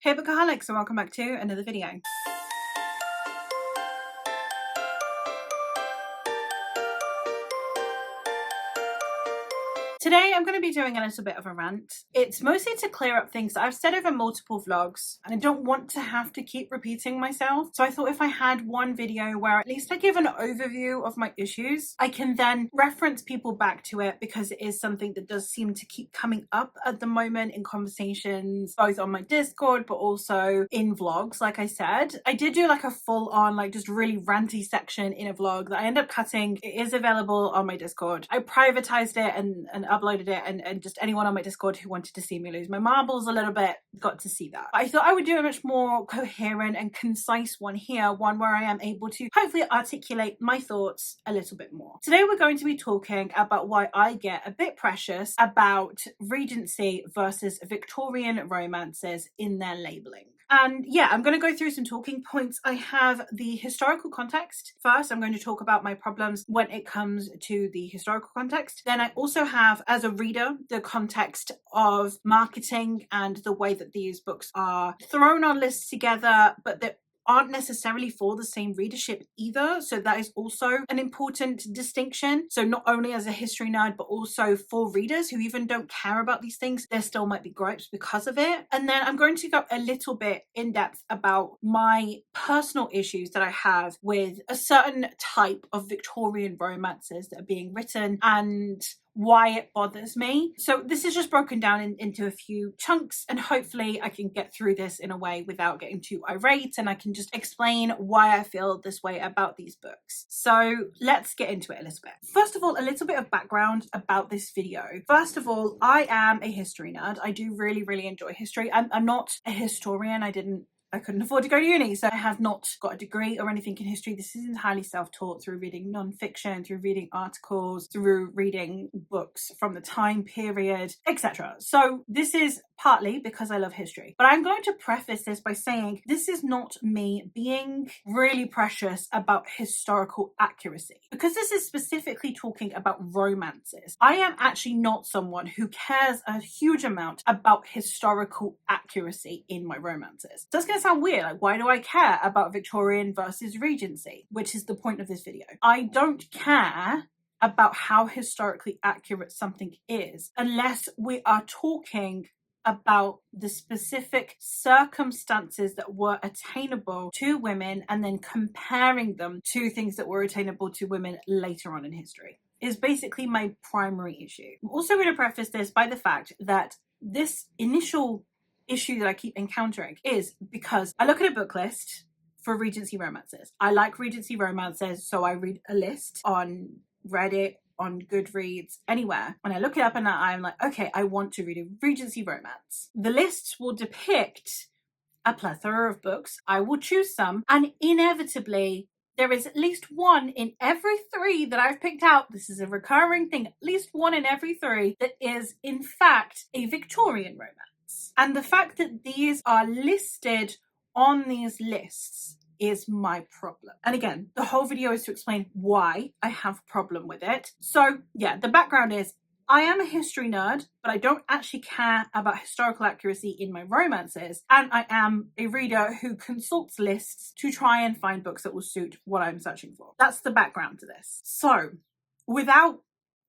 Hey Bookaholics, and welcome back to another video. Today I'm going to be doing a little bit of a rant. It's mostly to clear up things that I've said over multiple vlogs, and I don't want to have to keep repeating myself. So I thought if I had one video where at least I give an overview of my issues, I can then reference people back to it, because it is something that does seem to keep coming up at the moment in conversations, both on my Discord but also in vlogs. Like I said, I did do like a full on like just really ranty section in a vlog that I ended up cutting. It is available on my Discord. I privatized it and uploaded it, and just anyone on my Discord who wanted to see me lose my marbles a little bit got to see that. I thought I would do a much more coherent and concise one here, one where I am able to hopefully articulate my thoughts a little bit more. Today we're going to be talking about why I get a bit precious about Regency versus Victorian romances in their labeling. And yeah, I'm going to go through some talking points. I have the historical context. First, I'm going to talk about my problems when it comes to the historical context. Then I also have, as a reader, the context of marketing and the way that these books are thrown on lists together, but that aren't necessarily for the same readership either. So that is also an important distinction. So not only as a history nerd, but also for readers who even don't care about these things, there still might be gripes because of it. And then I'm going to go a little bit in depth about my personal issues that I have with a certain type of Victorian romances that are being written and why it bothers me. So this is just broken down into a few chunks, and hopefully I can get through this in a way without getting too irate, and I can just explain why I feel this way about these books. So let's get into it a little bit. First of all, a little bit of background about this video. First of all, I am a history nerd. I do really enjoy history. I'm not a historian. I couldn't afford to go to uni, so I have not got a degree or anything in history. This is entirely self-taught through reading non-fiction, through reading articles, through reading books from the time period, etc. So this is partly because I love history. But I'm going to preface this by saying this is not me being really precious about historical accuracy, because this is specifically talking about romances. I am actually not someone who cares a huge amount about historical accuracy in my romances. That's going to sound weird. Like, why do I care about Victorian versus Regency, which is the point of this video? I don't care about how historically accurate something is unless we are talking about the specific circumstances that were attainable to women and then comparing them to things that were attainable to women later on in history is basically my primary issue. I'm also going to preface this by the fact that this initial issue that I keep encountering is because I look at a book list for Regency romances. I like Regency romances, so I read a list on Reddit, on Goodreads, anywhere. When I look it up and I'm like, okay, I want to read a Regency romance. The lists will depict a plethora of books. I will choose some, and inevitably there is at least one in every three that I've picked out. This is a recurring thing. At least one in every three that is in fact a Victorian romance. And the fact that these are listed on these lists is my problem. And again, the whole video is to explain why I have a problem with it. So yeah, the background is I am a history nerd, but I don't actually care about historical accuracy in my romances. And I am a reader who consults lists to try and find books that will suit what I'm searching for. That's the background to this. So without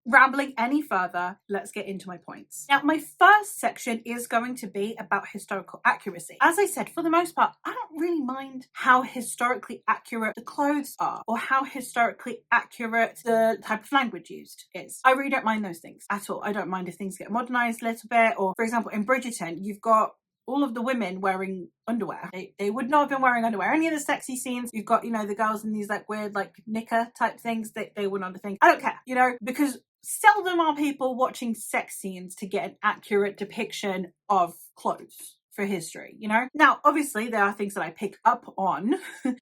rambling any further, let's get into my points. Now, my first section is going to be about historical accuracy. As I said, for the most part, I don't really mind how historically accurate the clothes are or how historically accurate the type of language used is. I really don't mind those things at all. I don't mind if things get modernized a little bit, or for example, in Bridgerton, you've got all of the women wearing underwear. They would not have been wearing underwear. Any of the sexy scenes, you've got, the girls in these like weird like knicker type things, they were not a thing. I don't care, because seldom are people watching sex scenes to get an accurate depiction of clothes for history, Now, obviously, there are things that I pick up on.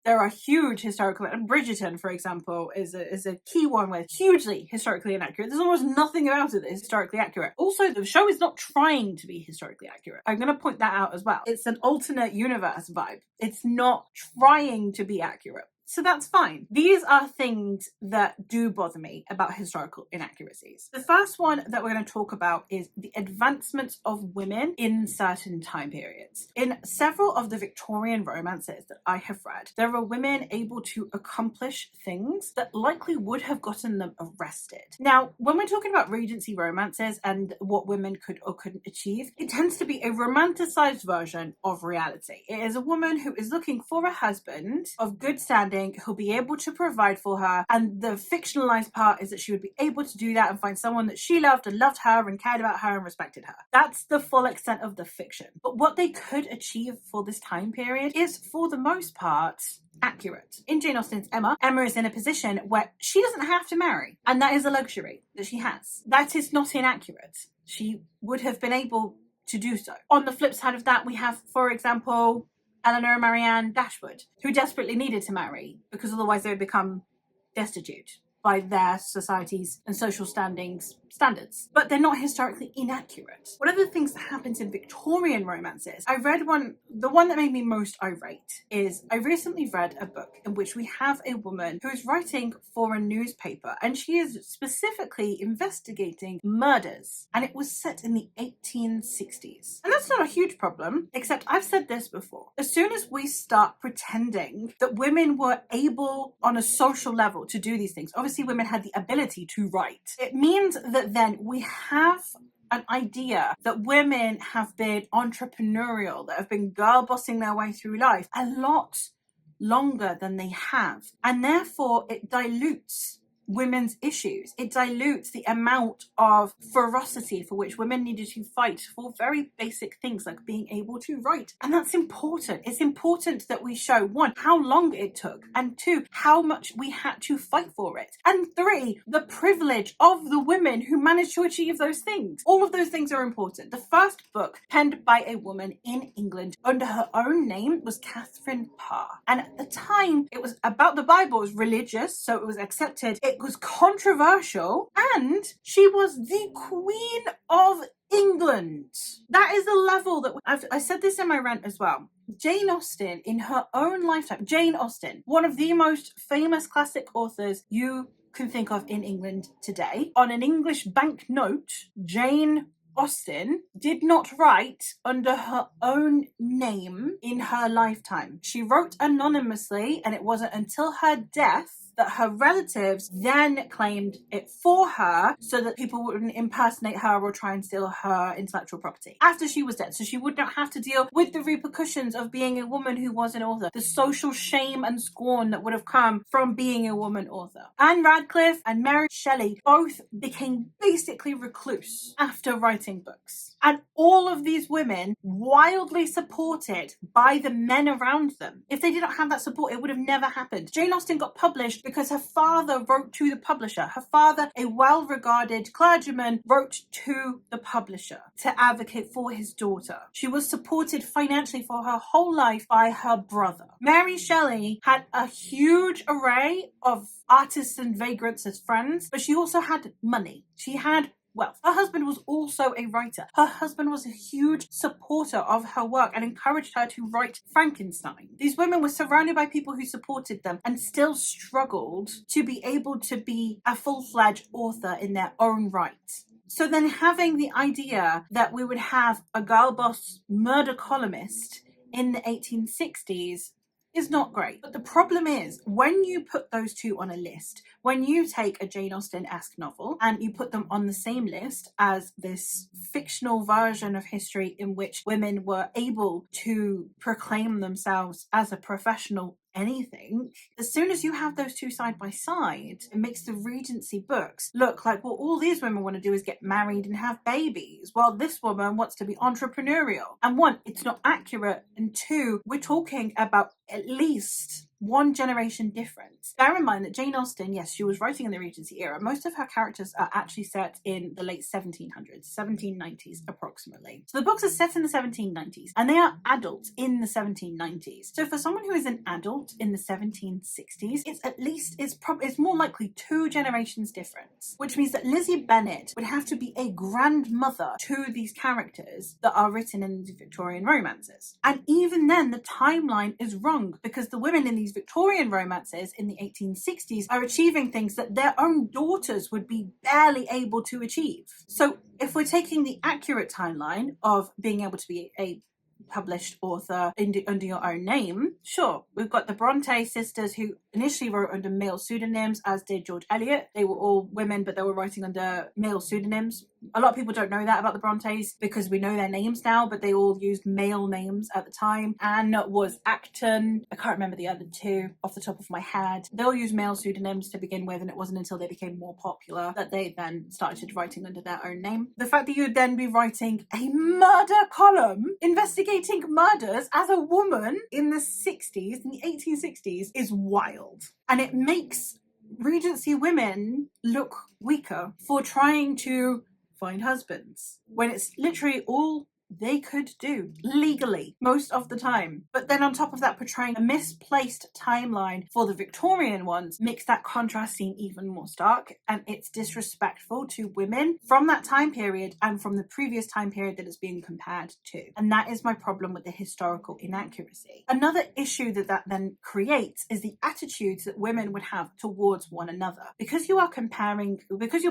There are huge historical, and Bridgerton, for example, is a key one with hugely historically inaccurate. There's almost nothing about it that is historically accurate. Also, the show is not trying to be historically accurate. I'm going to point that out as well. It's an alternate universe vibe. It's not trying to be accurate. So that's fine. These are things that do bother me about historical inaccuracies. The first one that we're going to talk about is the advancements of women in certain time periods. In several of the Victorian romances that I have read, there are women able to accomplish things that likely would have gotten them arrested. Now, when we're talking about Regency romances and what women could or couldn't achieve, it tends to be a romanticized version of reality. It is a woman who is looking for a husband of good standing who'll be able to provide for her, and the fictionalized part is that she would be able to do that and find someone that she loved and loved her and cared about her and respected her. That's the full extent of the fiction. But what they could achieve for this time period is, for the most part, accurate. In Jane Austen's Emma is in a position where she doesn't have to marry, and that is a luxury that she has. That is not inaccurate. She would have been able to do so. On the flip side of that, we have, for example, Eleanor Marianne Dashwood, who desperately needed to marry because otherwise they would become destitute by their society's and social standings standards. But they're not historically inaccurate. One of the things that happens in Victorian romances, I read the one that made me most irate is, I recently read a book in which we have a woman who is writing for a newspaper, and she is specifically investigating murders, and it was set in the 1860s. And that's not a huge problem, except I've said this before. As soon as we start pretending that women were able on a social level to do these things, obviously women had the ability to write, it means that then we have an idea that women have been entrepreneurial, that have been girl bossing their way through life a lot longer than they have. And therefore it dilutes women's issues. It dilutes the amount of ferocity for which women needed to fight for very basic things like being able to write. And that's important. It's important that we show, one, how long it took, and two, how much we had to fight for it, and three, the privilege of the women who managed to achieve those things. All of those things are important. The first book penned by a woman in England under her own name was Catherine Parr. And at the time, it was about the Bible. It was religious, so it was accepted. It was controversial, and she was the Queen of England. That is the level that I said this in my rant as well. Jane Austen, in her own lifetime, Jane Austen, one of the most famous classic authors you can think of in England today, on an English banknote, Jane Austen did not write under her own name in her lifetime. She wrote anonymously, and it wasn't until her death that her relatives then claimed it for her so that people wouldn't impersonate her or try and steal her intellectual property after she was dead. So she would not have to deal with the repercussions of being a woman who was an author, the social shame and scorn that would have come from being a woman author. Anne Radcliffe and Mary Shelley both became basically recluse after writing books. And all of these women wildly supported by the men around them. If they did not have that support, it would have never happened. Jane Austen got published because her father wrote to the publisher. Her father, a well-regarded clergyman, wrote to the publisher to advocate for his daughter. She was supported financially for her whole life by her brother. Mary Shelley had a huge array of artists and vagrants as friends, but she also had money. She had wealth. Her husband was also a writer. Her husband was a huge supporter of her work and encouraged her to write Frankenstein. These women were surrounded by people who supported them and still struggled to be able to be a full-fledged author in their own right. So then having the idea that we would have a girl boss murder columnist in the 1860s is not great. But the problem is, when you put those two on a list, when you take a Jane Austen-esque novel and you put them on the same list as this fictional version of history in which women were able to proclaim themselves as a professional anything, as soon as you have those two side by side, it makes the Regency books look like, well, all these women want to do is get married and have babies, while this woman wants to be entrepreneurial. And one, it's not accurate, and two, we're talking about at least one generation difference. Bear in mind that Jane Austen, yes, she was writing in the Regency era. Most of her characters are actually set in the late 1700s, 1790s approximately. So the books are set in the 1790s, and they are adults in the 1790s. So for someone who is an adult in the 1760s, it's more likely two generations difference, which means that Lizzie Bennet would have to be a grandmother to these characters that are written in the Victorian romances. And even then, the timeline is wrong, because the women in these these Victorian romances in the 1860s are achieving things that their own daughters would be barely able to achieve. So if we're taking the accurate timeline of being able to be a published author under your own name, sure, we've got the Bronte sisters who initially wrote under male pseudonyms, as did George Eliot. They were all women, but they were writing under male pseudonyms. A lot of people don't know that about the Brontes because we know their names now, but they all used male names at the time. Anne was Acton. I can't remember the other two off the top of my head. They all used male pseudonyms to begin with, and it wasn't until they became more popular that they then started writing under their own name. The fact that you would then be writing a murder column investigating murders as a woman in the 60s, in the 1860s, is wild. And it makes Regency women look weaker for trying to find husbands when it's literally all they could do legally most of the time. But then on top of that, portraying a misplaced timeline for the Victorian ones makes that contrast seem even more stark, and it's disrespectful to women from that time period and from the previous time period that it's being compared to. And that is my problem with the historical inaccuracy. Another issue that then creates is the attitudes that women would have towards one another. Because you're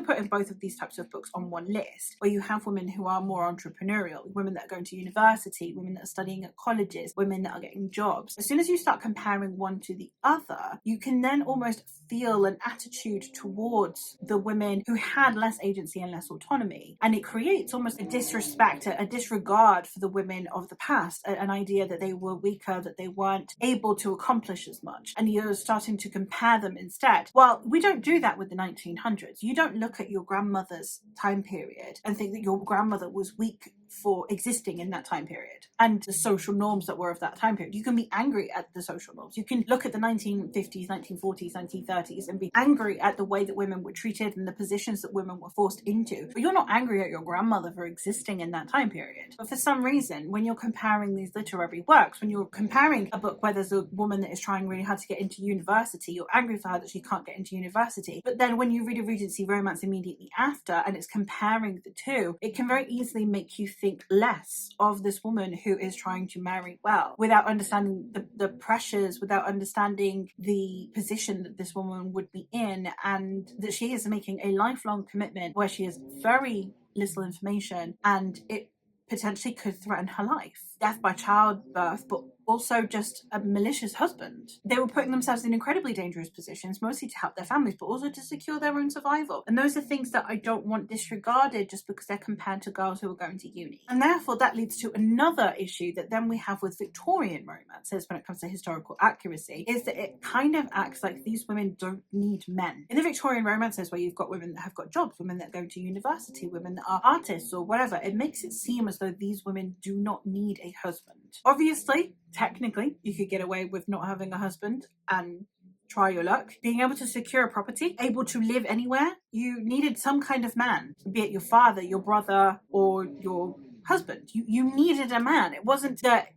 putting both of these types of books on one list, where you have women who are more entrepreneurial, women that are going to university, women that are studying at colleges, women that are getting jobs. As soon as you start comparing one to the other, you can then almost feel an attitude towards the women who had less agency and less autonomy. And it creates almost a disrespect, a disregard for the women of the past, an idea that they were weaker, that they weren't able to accomplish as much. And you're starting to compare them instead. Well, we don't do that with the 1900s. You don't look at your grandmother's time period and think that your grandmother was weak for existing in that time period and the social norms that were of that time period. You can be angry at the social norms. You can look at the 1950s, 1940s, 1930s and be angry at the way that women were treated and the positions that women were forced into. But you're not angry at your grandmother for existing in that time period. But for some reason, when you're comparing these literary works, when you're comparing a book where there's a woman that is trying really hard to get into university, you're angry for her that she can't get into university. But then when you read a Regency romance immediately after and it's comparing the two, it can very easily make you think less of this woman who is trying to marry well without understanding the pressures, without understanding the position that this woman would be in, and that she is making a lifelong commitment where she has very little information and it potentially could threaten her life. Death by childbirth, but also just a malicious husband. They were putting themselves in incredibly dangerous positions, mostly to help their families, but also to secure their own survival. And those are things that I don't want disregarded just because they're compared to girls who are going to uni. And therefore that leads to another issue that then we have with Victorian romances when it comes to historical accuracy, is that it kind of acts like these women don't need men. In the Victorian romances where you've got women that have got jobs, women that go to university, women that are artists or whatever, it makes it seem as though these women do not need a husband. Obviously, technically, you could get away with not having a husband and try your luck. Being able to secure a property, able to live anywhere, you needed some kind of man, be it your father, your brother, or your husband. You needed a man. It wasn't that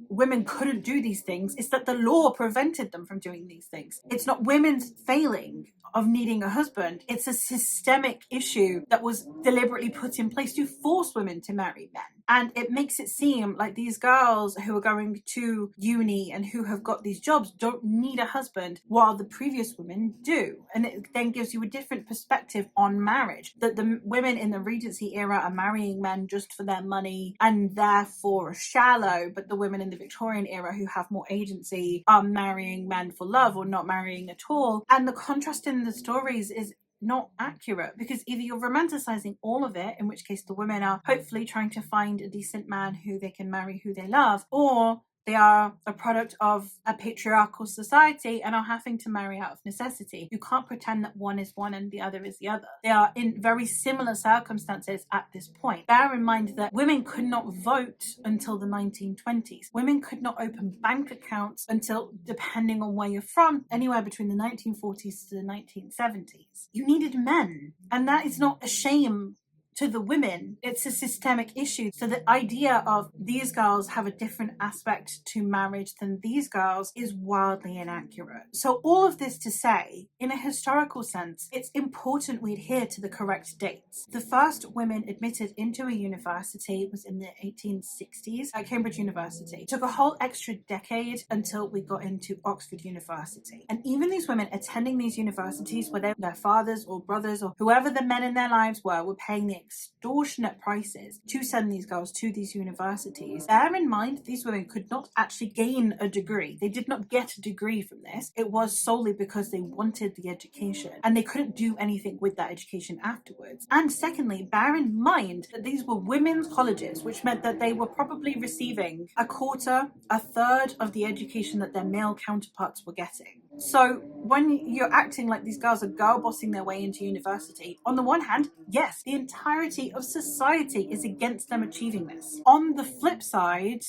women couldn't do these things, it's that the law prevented them from doing these things. It's not women's failing of needing a husband, it's a systemic issue that was deliberately put in place to force women to marry men. And it makes it seem like these girls who are going to uni and who have got these jobs don't need a husband, while the previous women do. And it then gives you a different perspective on marriage, that the women in the Regency era are marrying men just for their money and therefore are shallow, but the women in the Victorian era who have more agency are marrying men for love or not marrying at all. And the contrast in the stories is not accurate, because either you're romanticizing all of it, in which case the women are hopefully trying to find a decent man who they can marry, who they love, or they are a product of a patriarchal society and are having to marry out of necessity. You can't pretend that one is one and the other is the other. They are in very similar circumstances at this point. Bear in mind that women could not vote until the 1920s. Women could not open bank accounts until, depending on where you're from, anywhere between the 1940s to the 1970s. You needed men. And that is not a shame to the women, it's a systemic issue. So the idea of these girls have a different aspect to marriage than these girls is wildly inaccurate. So all of this to say, in a historical sense, it's important we adhere to the correct dates. The first women admitted into a university was in the 1860s at Cambridge University. It took a whole extra decade until we got into Oxford University. And even these women attending these universities, whether their fathers or brothers or whoever the men in their lives were paying the extortionate prices to send these girls to these universities. Bear in mind, these women could not actually gain a degree. They did not get a degree from this. It was solely because they wanted the education and they couldn't do anything with that education afterwards. And secondly, bear in mind that these were women's colleges, which meant that they were probably receiving a quarter, a third of the education that their male counterparts were getting. So when you're acting like these girls are girl bossing their way into university, on the one hand, yes, the entirety of society is against them achieving this. On the flip side,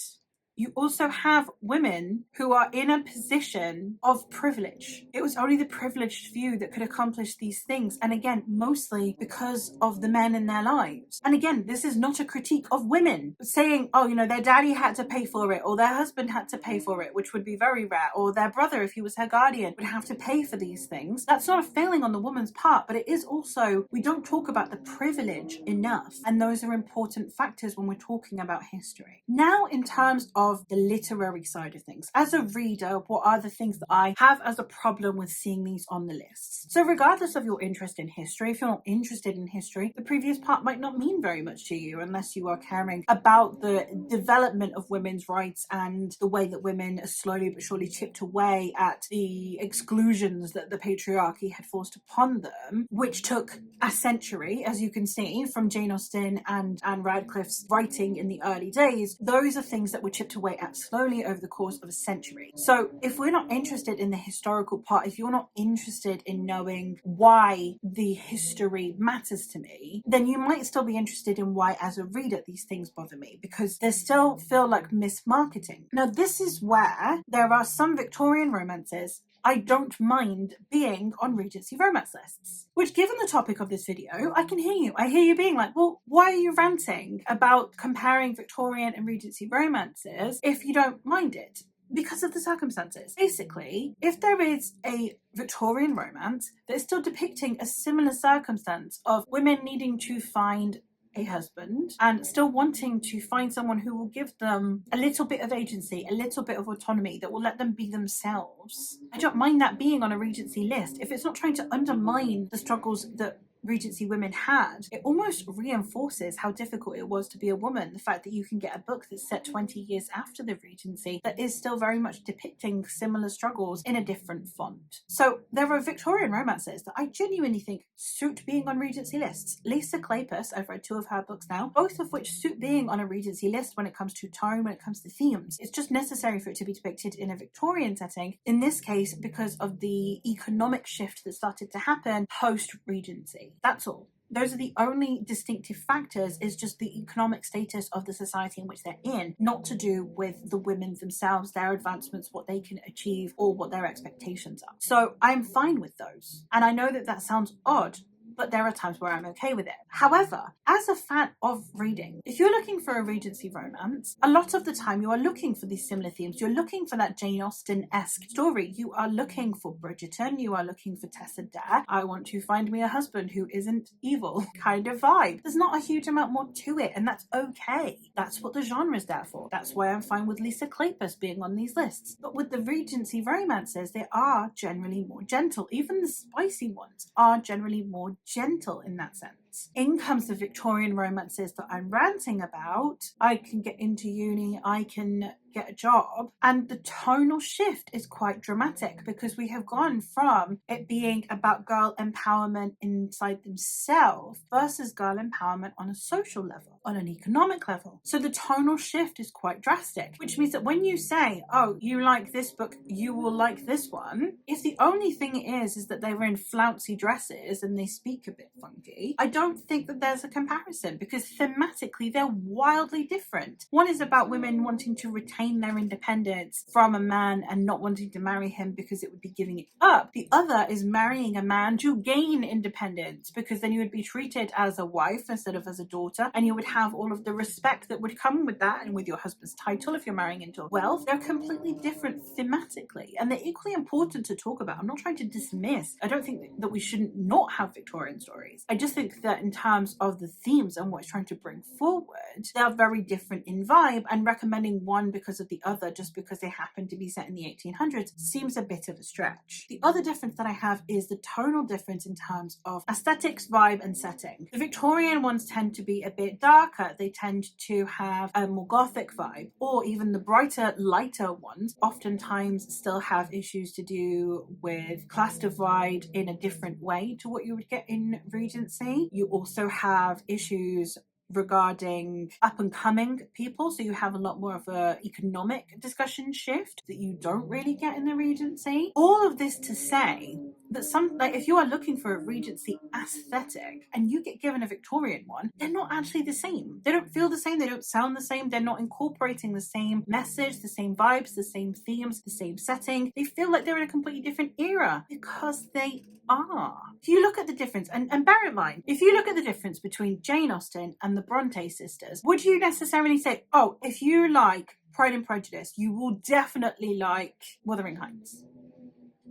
you also have women who are in a position of privilege. It was only the privileged few that could accomplish these things. And again, mostly because of the men in their lives. And again, this is not a critique of women saying, oh, their daddy had to pay for it, or their husband had to pay for it, which would be very rare, or their brother, if he was her guardian, would have to pay for these things. That's not a failing on the woman's part, but it is also, we don't talk about the privilege enough. And those are important factors when we're talking about history. Now, in terms of the literary side of things. As a reader, what are the things that I have as a problem with seeing these on the lists? So regardless of your interest in history, if you're not interested in history, the previous part might not mean very much to you unless you are caring about the development of women's rights and the way that women are slowly but surely chipped away at the exclusions that the patriarchy had forced upon them, which took a century, as you can see, from Jane Austen and Anne Radcliffe's writing in the early days. Those are things that were chipped away at slowly over the course of a century. So if we're not interested in the historical part, if you're not interested in knowing why the history matters to me, then you might still be interested in why, as a reader, these things bother me, because they still feel like mismarketing. Now, this is where there are some Victorian romances I don't mind being on Regency romance lists. Which, given the topic of this video, I can hear you. I hear you being like, well, why are you ranting about comparing Victorian and Regency romances if you don't mind it? Because of the circumstances. Basically, if there is a Victorian romance that is still depicting a similar circumstance of women needing to find a husband and still wanting to find someone who will give them a little bit of agency, a little bit of autonomy that will let them be themselves, I don't mind that being on a Regency list. If it's not trying to undermine the struggles that Regency women had, it almost reinforces how difficult it was to be a woman. The fact that you can get a book that's set 20 years after the Regency that is still very much depicting similar struggles in a different font. So there are Victorian romances that I genuinely think suit being on Regency lists. Lisa Kleypas, I've read 2 of her books now, both of which suit being on a Regency list when it comes to tone, when it comes to themes. It's just necessary for it to be depicted in a Victorian setting, in this case because of the economic shift that started to happen post-Regency. That's all. Those are the only distinctive factors, is just the economic status of the society in which they're in, not to do with the women themselves, their advancements, what they can achieve, or what their expectations are. So I'm fine with those. And I know that that sounds odd, but there are times where I'm okay with it. However, as a fan of reading, if you're looking for a Regency romance, a lot of the time you are looking for these similar themes. You're looking for that Jane Austen-esque story. You are looking for Bridgerton. You are looking for Tessa Dare. I want to find me a husband who isn't evil kind of vibe. There's not a huge amount more to it, and that's okay. That's what the genre is there for. That's why I'm fine with Lisa Kleypas being on these lists. But with the Regency romances, they are generally more gentle. Even the spicy ones are generally more gentle in that sense. In comes the Victorian romances that I'm ranting about. I can get into uni, I can get a job, and the tonal shift is quite dramatic because we have gone from it being about girl empowerment inside themselves versus girl empowerment on a social level, on an economic level. So the tonal shift is quite drastic, which means that when you say, oh, you like this book, you will like this one, if the only thing is that they were in flouncy dresses and they speak a bit funky, I don't don't think that there's a comparison because thematically they're wildly different. One is about women wanting to retain their independence from a man and not wanting to marry him because it would be giving it up. The other is marrying a man to gain independence, because then you would be treated as a wife instead of as a daughter, and you would have all of the respect that would come with that and with your husband's title if you're marrying into wealth. They're completely different thematically, and they're equally important to talk about. I'm not trying to dismiss. I don't think that we shouldn't not have Victorian stories. I just think that in terms of the themes and what it's trying to bring forward, they're very different in vibe, and recommending one because of the other just because they happen to be set in the 1800s seems a bit of a stretch. The other difference that I have is the tonal difference in terms of aesthetics, vibe, and setting. The Victorian ones tend to be a bit darker. They tend to have a more gothic vibe, or even the brighter, lighter ones oftentimes still have issues to do with class divide in a different way to what you would get in Regency. You also have issues regarding up and coming people, so you have a lot more of a economic discussion shift that you don't really get in the Regency. All of this to say that if you are looking for a Regency aesthetic and you get given a Victorian one, they're not actually the same. They don't feel the same, they don't sound the same, they're not incorporating the same message, the same vibes, the same themes, the same setting. They feel like they're in a completely different era because they are. If you look at the difference, and bear in mind, if you look at the difference between Jane Austen and the Bronte sisters, would you necessarily say, oh, if you like Pride and Prejudice, you will definitely like Wuthering Heights?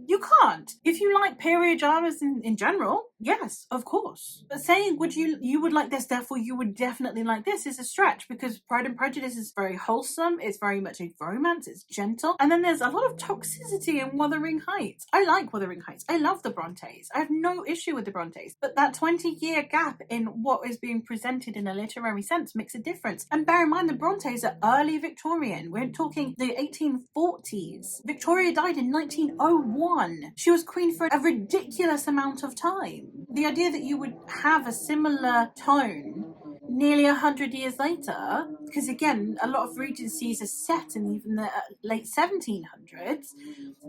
You can't. If you like period dramas in general, yes, of course. But saying you would like this, therefore you would definitely like this is a stretch, because Pride and Prejudice is very wholesome, it's very much a romance, it's gentle, and then there's a lot of toxicity in Wuthering Heights. I like Wuthering Heights. I love the Brontes. I have no issue with the Brontes. But that 20-year gap in what is being presented in a literary sense makes a difference. And bear in mind, the Brontes are early Victorian. We're talking the 1840s. Victoria died in 1901. She was queen for a ridiculous amount of time. The idea that you would have a similar tone nearly 100 years later, because again, a lot of regencies are set in even the late 1700s,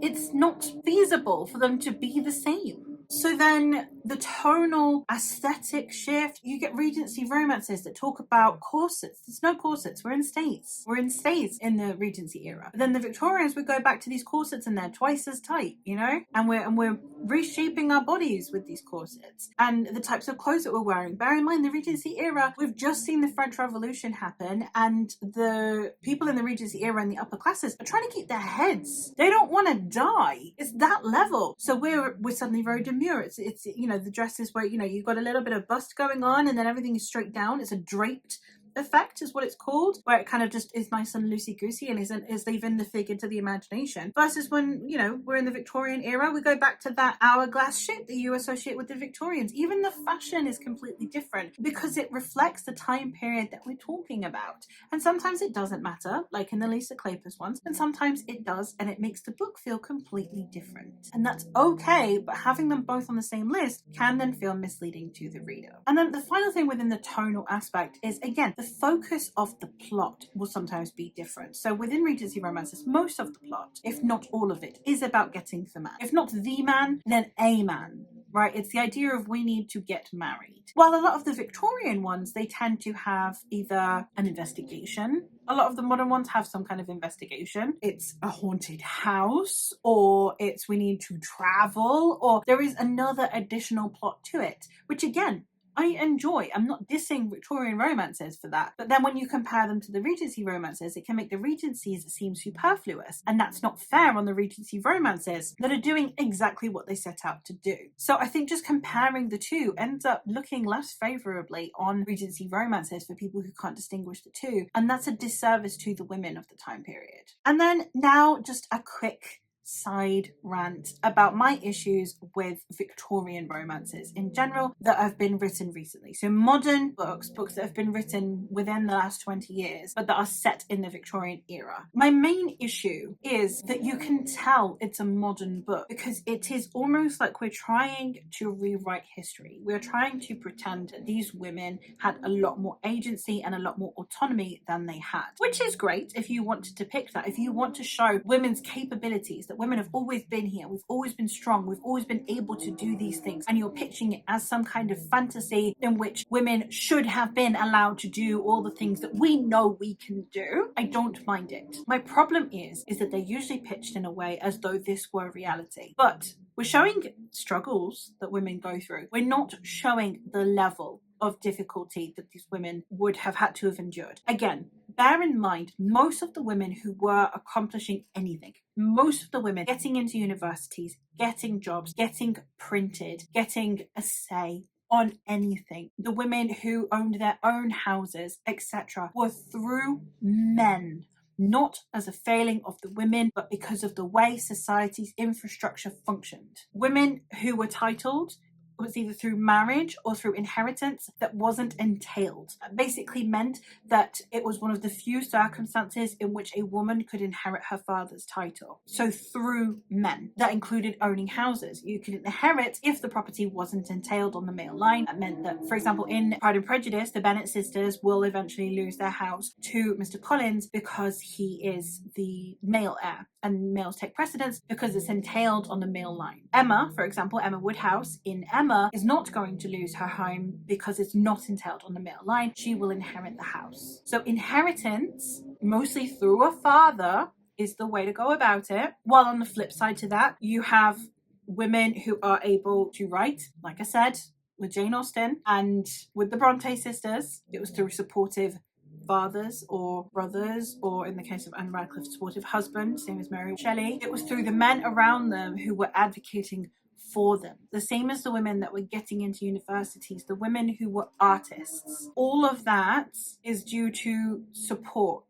it's not feasible for them to be the same. So then the tonal aesthetic shift, you get Regency romances that talk about corsets. There's no corsets. We're in states. We're in states in the Regency era. But then the Victorians would go back to these corsets and they're twice as tight, you know? And we're reshaping our bodies with these corsets and the types of clothes that we're wearing. Bear in mind, the Regency era, we've just seen the French Revolution happen, and the people in the Regency era and the upper classes are trying to keep their heads. They don't want to die. It's that level. So we're suddenly very demure. It's you know, the dresses where, you know, you've got a little bit of bust going on and then everything is straight down. It's a draped effect is what it's called, where it kind of just is nice and loosey-goosey and is leaving the figure to the imagination, versus when, you know, we're in the Victorian era, we go back to that hourglass shape that you associate with the Victorians. Even the fashion is completely different because it reflects the time period that we're talking about. And sometimes it doesn't matter, like in the Lisa Kleypas ones, and sometimes it does, and it makes the book feel completely different. And that's okay, but having them both on the same list can then feel misleading to the reader. And then the final thing within the tonal aspect is, again, the focus of the plot will sometimes be different. So within Regency romances, most of the plot, if not all of it, is about getting the man. If not the man, then a man, right? It's the idea of we need to get married. While a lot of the Victorian ones, they tend to have either an investigation. A lot of the modern ones have some kind of investigation. It's a haunted house, or it's we need to travel, or there is another additional plot to it, which again, I enjoy. I'm not dissing Victorian romances for that. But then when you compare them to the Regency romances, it can make the Regencies seem superfluous. And that's not fair on the Regency romances that are doing exactly what they set out to do. So I think just comparing the two ends up looking less favourably on Regency romances for people who can't distinguish the two. And that's a disservice to the women of the time period. And then now just a quick side rant about my issues with Victorian romances in general that have been written recently. So modern books that have been written within the last 20 years, but that are set in the Victorian era. My main issue is that you can tell it's a modern book because it is almost like we're trying to rewrite history. We're trying to pretend that these women had a lot more agency and a lot more autonomy than they had, which is great if you want to depict that, if you want to show women's capabilities, that that women have always been here, we've always been strong, we've always been able to do these things, and you're pitching it as some kind of fantasy in which women should have been allowed to do all the things that we know we can do, I don't mind it. My problem is that they're usually pitched in a way as though this were reality. But we're showing struggles that women go through. We're not showing the level of difficulty that these women would have had to have endured. Again, bear in mind, most of the women who were accomplishing anything, most of the women getting into universities, getting jobs, getting printed, getting a say on anything, the women who owned their own houses, etc., were through men. Not as a failing of the women, but because of the way society's infrastructure functioned. Women who were titled was either through marriage or through inheritance that wasn't entailed. That basically meant that it was one of the few circumstances in which a woman could inherit her father's title. So through men. That included owning houses. You could inherit if the property wasn't entailed on the male line. That meant that, for example, in Pride and Prejudice, the Bennet sisters will eventually lose their house to Mr. Collins because he is the male heir, and males take precedence because it's entailed on the male line. Emma, for example, Emma Woodhouse in Emma is not going to lose her home because it's not entailed on the male line. She will inherit the house. So inheritance, mostly through a father, is the way to go about it. While on the flip side to that, you have women who are able to write, like I said, with Jane Austen and with the Bronte sisters. It was through supportive fathers or brothers, or in the case of Anne Radcliffe, supportive husband, same as Mary Shelley. It was through the men around them who were advocating for them. The same as the women that were getting into universities, the women who were artists. All of that is due to support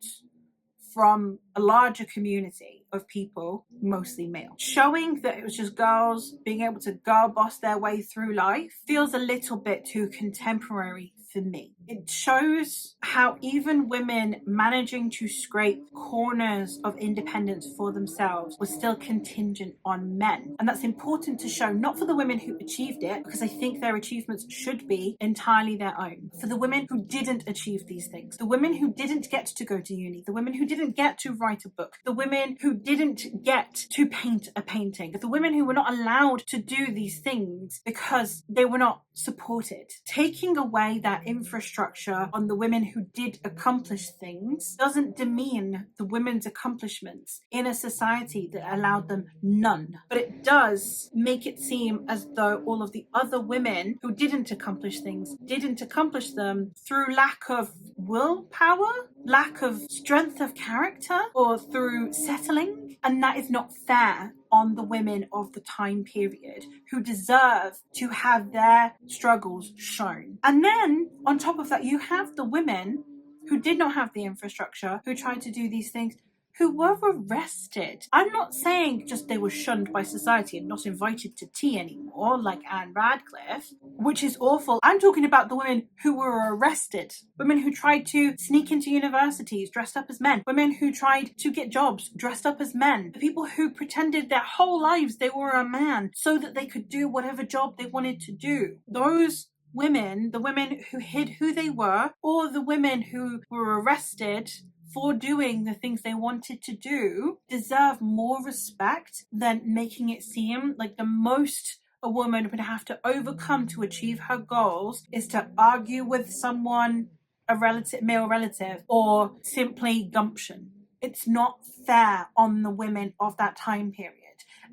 from a larger community of people, mostly male. Showing that it was just girls being able to girl boss their way through life feels a little bit too contemporary for me. It shows how even women managing to scrape corners of independence for themselves was still contingent on men. And that's important to show, not for the women who achieved it, because I think their achievements should be entirely their own. For the women who didn't achieve these things, the women who didn't get to go to uni, the women who didn't get to write a book, the women who didn't get to paint a painting, the women who were not allowed to do these things because they were not supported. Taking away that infrastructure on the women who did accomplish things doesn't demean the women's accomplishments in a society that allowed them none. But it does make it seem as though all of the other women who didn't accomplish things didn't accomplish them through lack of willpower, lack of strength of character, or through settling. And that is not fair on the women of the time period who deserve to have their struggles shown. And then on top of that, you have the women who did not have the infrastructure, who tried to do these things, who were arrested. I'm not saying just they were shunned by society and not invited to tea anymore, like Anne Radcliffe, which is awful. I'm talking about the women who were arrested. Women who tried to sneak into universities dressed up as men. Women who tried to get jobs dressed up as men. The people who pretended their whole lives they were a man so that they could do whatever job they wanted to do. Those women, the women who hid who they were, or the women who were arrested for doing the things they wanted to do, deserve more respect than making it seem like the most a woman would have to overcome to achieve her goals is to argue with someone, a relative, male relative, or simply gumption. It's not fair on the women of that time period.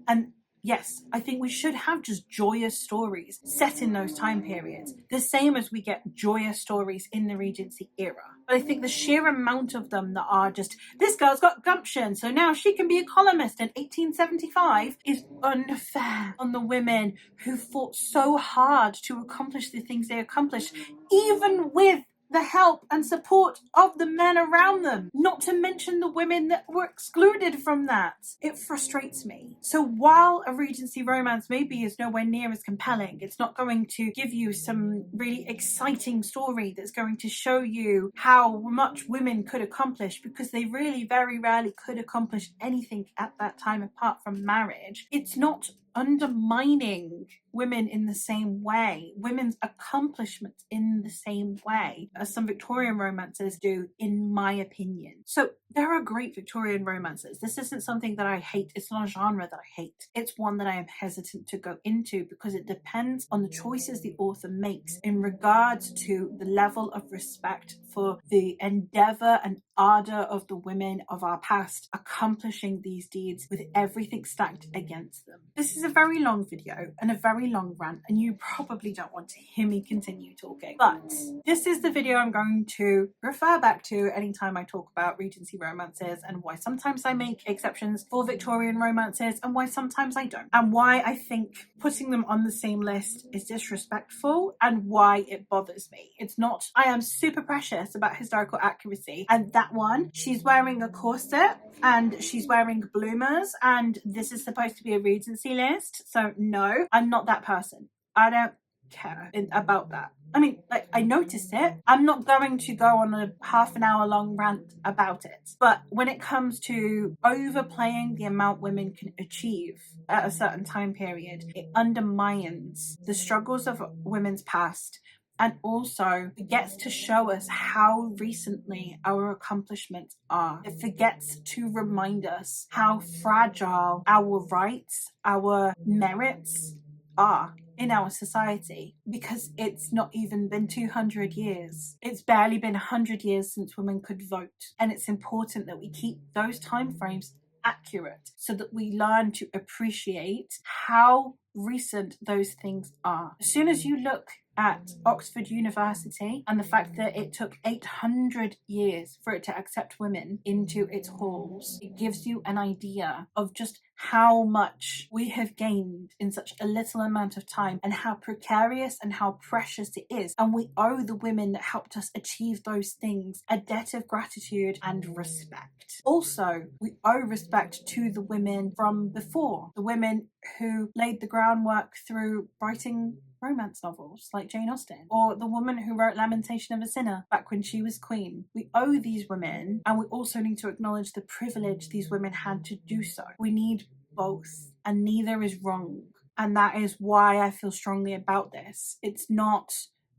And yes, I think we should have just joyous stories set in those time periods, the same as we get joyous stories in the Regency era. But I think the sheer amount of them that are just, this girl's got gumption, so now she can be a columnist in 1875, is unfair on the women who fought so hard to accomplish the things they accomplished, even with the help and support of the men around them, not to mention the women that were excluded from that. It frustrates me. So while a Regency romance maybe is nowhere near as compelling, it's not going to give you some really exciting story that's going to show you how much women could accomplish, because they really very rarely could accomplish anything at that time apart from marriage. It's not undermining women in the same way, women's accomplishments in the same way as some Victorian romances do, in my opinion. So there are great Victorian romances. This isn't something that I hate. It's not a genre that I hate. It's one that I am hesitant to go into because it depends on the choices the author makes in regards to the level of respect for the endeavor and ardor of the women of our past accomplishing these deeds with everything stacked against them. This is a very long video and a very long rant, and you probably don't want to hear me continue talking, but this is the video I'm going to refer back to anytime I talk about Regency romances, and why sometimes I make exceptions for Victorian romances and why sometimes I don't, and why I think putting them on the same list is disrespectful and why it bothers me. It's not, I am super precious about historical accuracy, and that one, she's wearing a corset and she's wearing bloomers, and this is supposed to be a Regency list, so no, I'm not that person. I don't care about that. I mean, like, I noticed it. I'm not going to go on a half an hour long rant about it. But when it comes to overplaying the amount women can achieve at a certain time period, it undermines the struggles of women's past, and also forgets to show us how recently our accomplishments are. It forgets to remind us how fragile our rights, our merits are in our society, because it's not even been 200 years. It's barely been 100 years since women could vote, and it's important that we keep those timeframes accurate so that we learn to appreciate how recent those things are. As soon as you look at Oxford University and the fact that it took 800 years for it to accept women into its halls, it gives you an idea of just how much we have gained in such a little amount of time, and how precarious and how precious it is. And we owe the women that helped us achieve those things a debt of gratitude and respect. Also, we owe respect to the women from before, the women who laid the groundwork through writing romance novels like Jane Austen, or the woman who wrote Lamentation of a Sinner back when she was queen. We owe these women, and we also need to acknowledge the privilege these women had to do so. We need both, and neither is wrong. And that is why I feel strongly about this. It's not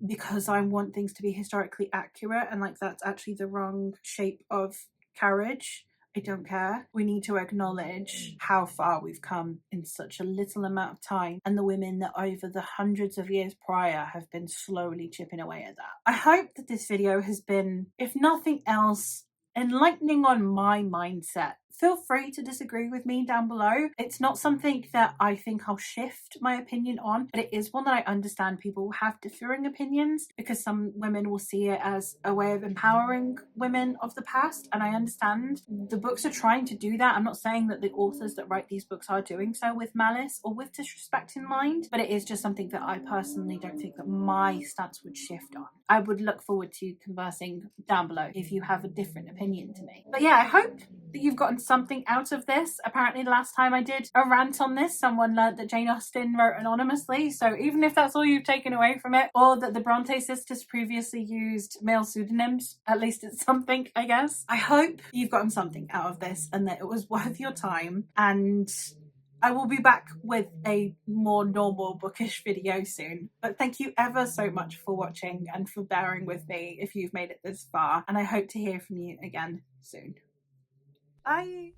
because I want things to be historically accurate and like that's actually the wrong shape of carriage. I don't care. We need to acknowledge how far we've come in such a little amount of time, and the women that over the hundreds of years prior have been slowly chipping away at that. I hope that this video has been, if nothing else, enlightening on my mindset. Feel free to disagree with me down below. It's not something that I think I'll shift my opinion on, but it is one that I understand people have differing opinions, because some women will see it as a way of empowering women of the past, and I understand the books are trying to do that. I'm not saying that the authors that write these books are doing so with malice or with disrespect in mind, but it is just something that I personally don't think that my stance would shift on. I would look forward to conversing down below if you have a different opinion to me. But yeah, I hope that you've gotten something out of this. Apparently the last time I did a rant on this, someone learnt that Jane Austen wrote anonymously, so even if that's all you've taken away from it, or that the Bronte sisters previously used male pseudonyms, at least it's something, I guess. I hope you've gotten something out of this and that it was worth your time, and I will be back with a more normal bookish video soon. But thank you ever so much for watching and for bearing with me if you've made it this far, and I hope to hear from you again soon. Bye!